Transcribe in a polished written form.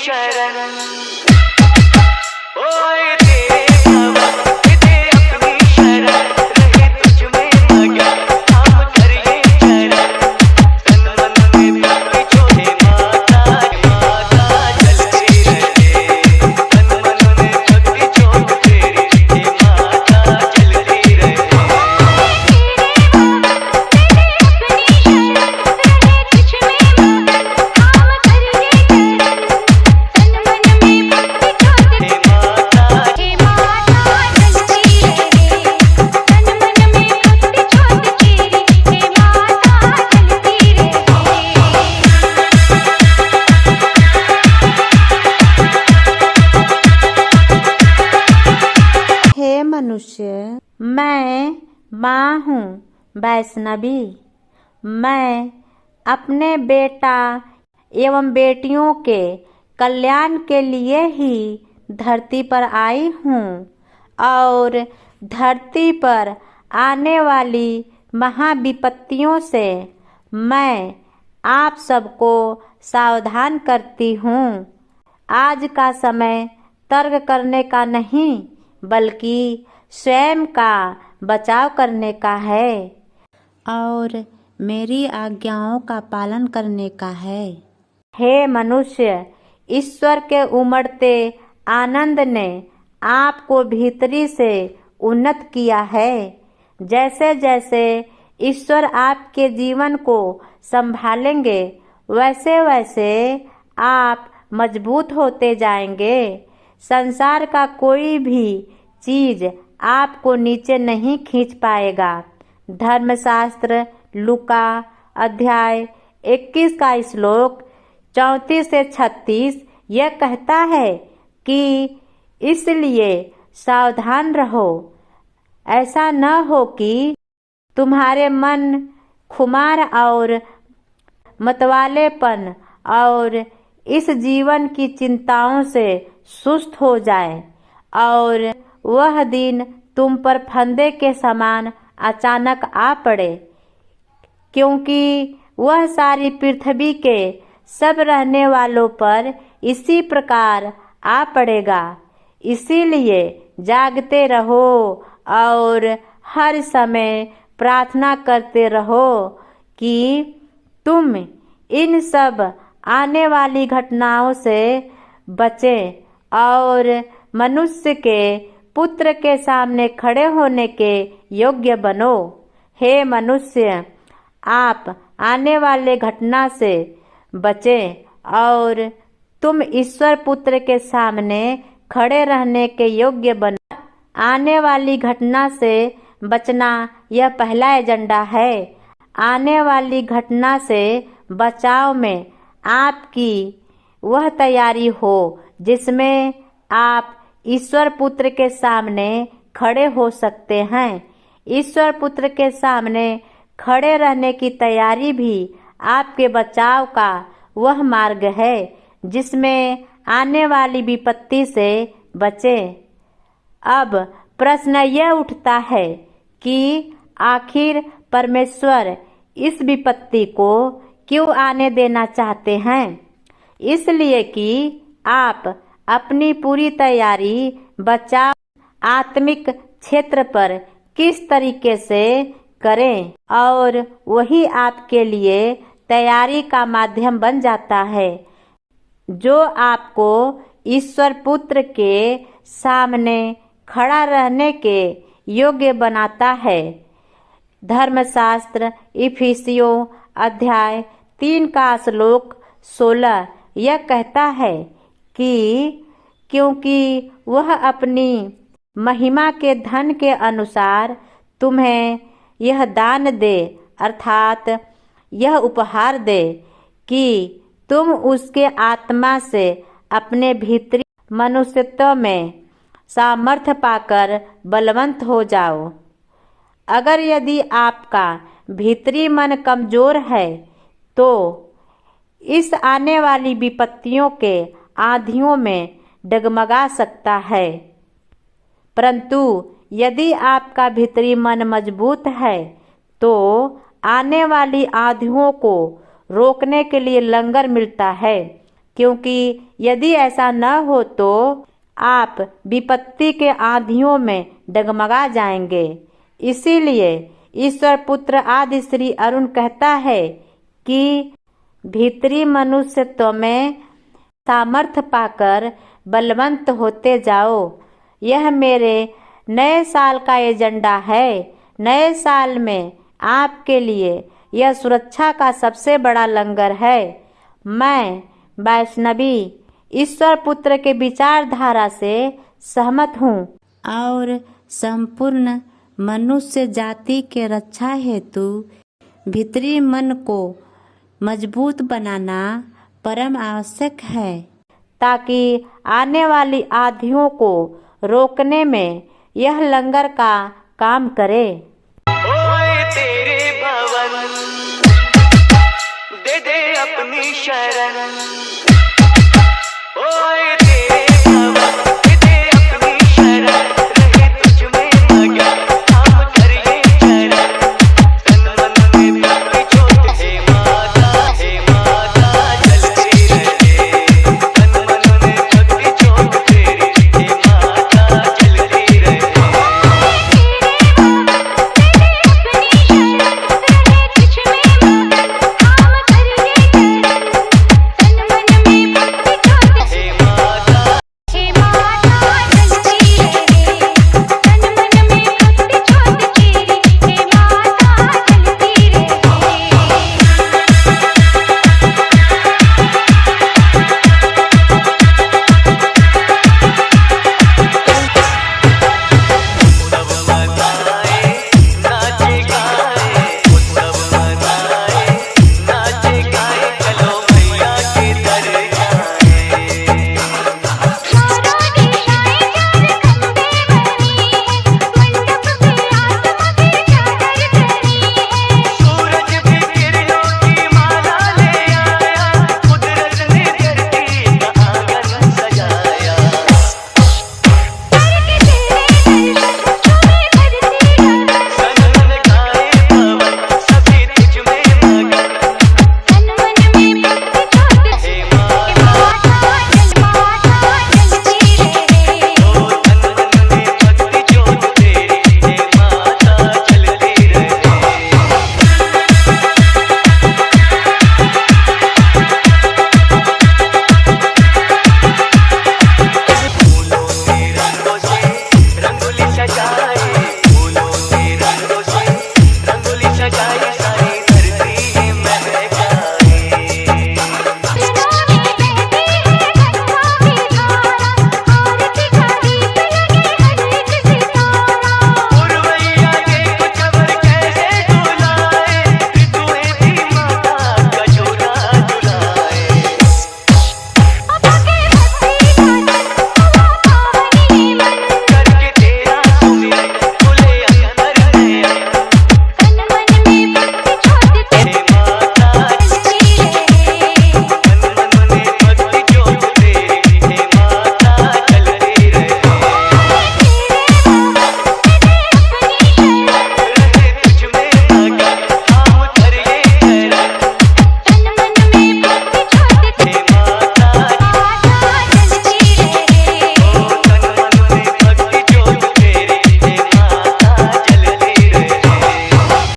शरण। ओए तेरे भवन दे अपनी शरण, रहे तुझ में मगन थाम कर ये चरण। तन मन में भक्ति जोड़े माता माता चलती रहे, तन मन में भक्ति जोड़ तेरी हे माता चलती रहे। हे मनुष्य, मैं माँ हूँ वैष्णवी। मैं अपने बेटा एवं बेटियों के कल्याण के लिए ही धरती पर आई हूँ और धरती पर आने वाली महाविपत्तियों से मैं आप सबको सावधान करती हूँ। आज का समय तर्क करने का नहीं बल्कि स्वयं का बचाव करने का है और मेरी आज्ञाओं का पालन करने का है। हे मनुष्य, ईश्वर के उमड़ते आनंद ने आपको भीतरी से उन्नत किया है। जैसे जैसे ईश्वर आपके जीवन को संभालेंगे वैसे वैसे आप मजबूत होते जाएंगे। संसार का कोई भी चीज आपको नीचे नहीं खींच पाएगा। धर्मशास्त्र लूका अध्याय 21 का श्लोक 34 से 36 यह कहता है कि इसलिए सावधान रहो, ऐसा न हो कि तुम्हारे मन खुमार और मतवालेपन और इस जीवन की चिंताओं से सुस्त हो जाए और वह दिन तुम पर फंदे के समान अचानक आ पड़े, क्योंकि वह सारी पृथ्वी के सब रहने वालों पर इसी प्रकार आ पड़ेगा। इसीलिए जागते रहो और हर समय प्रार्थना करते रहो कि तुम इन सब आने वाली घटनाओं से बचें और मनुष्य के पुत्र के सामने खड़े होने के योग्य बनो। हे मनुष्य, आप आने वाले घटना से बचें और तुम ईश्वर पुत्र के सामने खड़े रहने के योग्य बनो। आने वाली घटना से बचना यह पहला एजेंडा है। आने वाली घटना से बचाव में आपकी वह तैयारी हो जिसमें आप ईश्वर पुत्र के सामने खड़े हो सकते हैं। ईश्वर पुत्र के सामने खड़े रहने की तैयारी भी आपके बचाव का वह मार्ग है जिसमें आने वाली विपत्ति से बचें। अब प्रश्न यह उठता है कि आखिर परमेश्वर इस विपत्ति को क्यों आने देना चाहते हैं? इसलिए कि आप अपनी पूरी तैयारी बचाव आत्मिक क्षेत्र पर किस तरीके से करें और वही आपके लिए तैयारी का माध्यम बन जाता है जो आपको ईश्वर पुत्र के सामने खड़ा रहने के योग्य बनाता है। धर्मशास्त्र इफिसियों अध्याय 3 का श्लोक 16 यह कहता है कि क्योंकि वह अपनी महिमा के धन के अनुसार तुम्हें यह दान दे, अर्थात यह उपहार दे कि तुम उसके आत्मा से अपने भीतरी मनुष्यत्व में सामर्थ्य पाकर बलवंत हो जाओ। अगर यदि आपका भीतरी मन कमजोर है तो इस आने वाली विपत्तियों के आंधियों में डगमगा सकता है, परंतु यदि आपका भीतरी मन मजबूत है तो आने वाली आंधियों को रोकने के लिए लंगर मिलता है। क्योंकि यदि ऐसा न हो तो आप विपत्ति के आंधियों में डगमगा जाएंगे। इसीलिए ईश्वर पुत्र आदि श्री अरुण कहता है कि भीतरी मनुष्यत्व में सामर्थ्य पाकर बलवंत होते जाओ। यह मेरे नए साल का एजेंडा है। नए साल में आपके लिए यह सुरक्षा का सबसे बड़ा लंगर है। मैं वैष्णवी ईश्वर पुत्र के विचारधारा से सहमत हूँ और संपूर्ण मनुष्य जाति के रक्षा हेतु भीतरी मन को मजबूत बनाना परम आवश्यक है, ताकि आने वाली आंधियों को रोकने में यह लंगर का काम करे। ओए तेरे भवन दे दे अपनी शरण, ओए